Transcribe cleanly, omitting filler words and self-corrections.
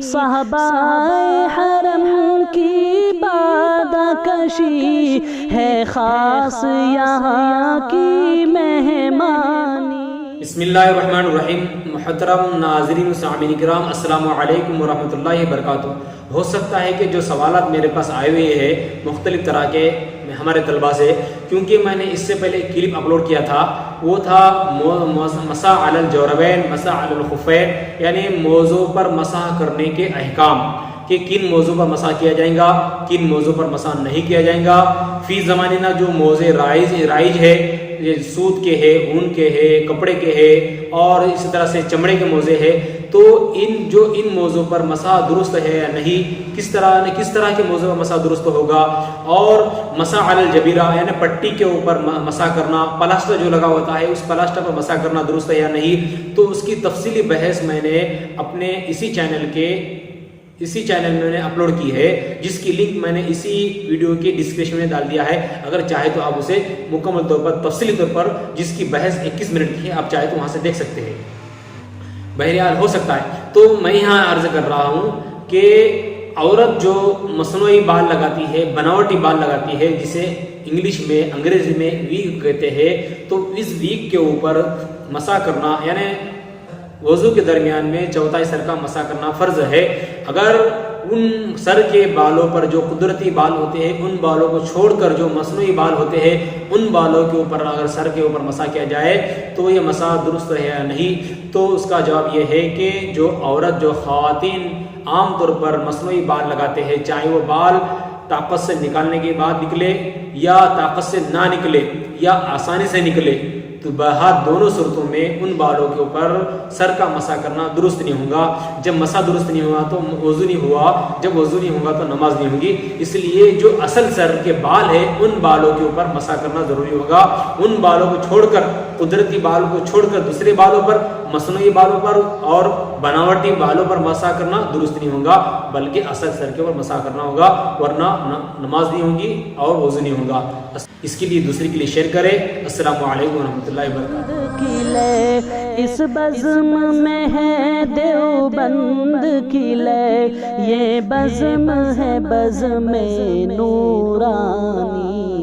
صحابہ حرم کی بادہ کشی ہے خاص یہاں کی مہمانی۔ بسم اللہ الرحمن الرحیم۔ محترم ناظرین و سامعین کرام، السلام علیکم ورحمۃ اللہ وبرکاتہ۔ ہو سکتا ہے کہ جو سوالات میرے پاس آئے ہوئے ہیں مختلف طرح کے ہمارے طلباء سے، کیونکہ میں نے اس سے پہلے ایک کلپ اپلوڈ کیا تھا، وہ تھا مسح علی الجوربین مسح علی الخفین، یعنی موضوع پر مسح کرنے کے احکام، کہ کن موضوع پر مسح کیا جائے گا، کن موضوع پر مسح نہیں کیا جائے گا۔ فی زمانہ جو موضوع رائج ہے، سوت کے ہے، اون کے ہے، کپڑے کے ہے، اور اسی طرح سے چمڑے کے موضوع ہے، تو ان موضوع پر مسح درست ہے یا نہیں، کس طرح کے موضوع پر مسح درست ہوگا، اور مسح علی الجبیرہ یعنی پٹی کے اوپر مسح کرنا، پلاسٹر جو لگا ہوتا ہے اس پلاسٹر پر مسح کرنا درست ہے یا نہیں، تو اس کی تفصیلی بحث میں نے اپنے اسی چینل میں نے اپلوڈ کی ہے، جس کی لنک میں نے اسی ویڈیو کے ڈسکرپشن میں ڈال دیا ہے۔ اگر چاہے تو آپ اسے مکمل طور پر تفصیلی طور پر، جس کی بحث 21 منٹ کی ہے، آپ چاہے تو وہاں سے دیکھ سکتے ہیں۔ بہرحال ہو سکتا ہے تو میں یہاں عرض کر رہا ہوں کہ عورت جو مصنوعی بال لگاتی ہے، بناوٹی بال لگاتی ہے، جسے انگلش میں انگریزی میں ویگ کہتے ہیں، تو اس ویگ کے اوپر مسح کرنا یعنی وضو کے درمیان میں چوتھائی سر کا مسح کرنا فرض ہے۔ اگر ان سر کے بالوں پر جو قدرتی بال ہوتے ہیں، ان بالوں کو چھوڑ کر جو مصنوعی بال ہوتے ہیں، ان بالوں کے اوپر اگر سر کے اوپر مسح کیا جائے تو یہ مسح درست ہے یا نہیں، تو اس کا جواب یہ ہے کہ جو خواتین عام طور پر مصنوعی بال لگاتے ہیں، چاہے وہ بال طاقت سے نکالنے کے بعد نکلے یا طاقت سے نہ نکلے یا آسانی سے نکلے، تو بہرحال دونوں صورتوں میں ان بالوں کے اوپر سر کا مسح کرنا درست نہیں ہوگا۔ جب مسح درست نہیں ہوا تو وضو نہیں ہوا، جب وضو نہیں ہوگا تو نماز نہیں ہوگی۔ اس لیے جو اصل سر کے بال ہیں ان بالوں کے اوپر مسح کرنا ضروری ہوگا۔ ان بالوں کو چھوڑ کر، قدرتی بالوں کو چھوڑ کر دوسرے بالوں پر، مصنوعی بالوں پر اور بناوٹی بالوں پر مسح کرنا درست نہیں ہوگا، بلکہ اصل سر کے اوپر مسح کرنا ہوگا، ورنہ نماز نہیں ہوگی اور وضو نہیں ہوگا۔ اس کے لیے دوسرے کے لیے شیئر کریں۔ السلام علیکم ورحمۃ اللہ وبرکاتہ۔ اس بزم میں ہے دیوبند کی لے، یہ بزم ہے بزم نورانی۔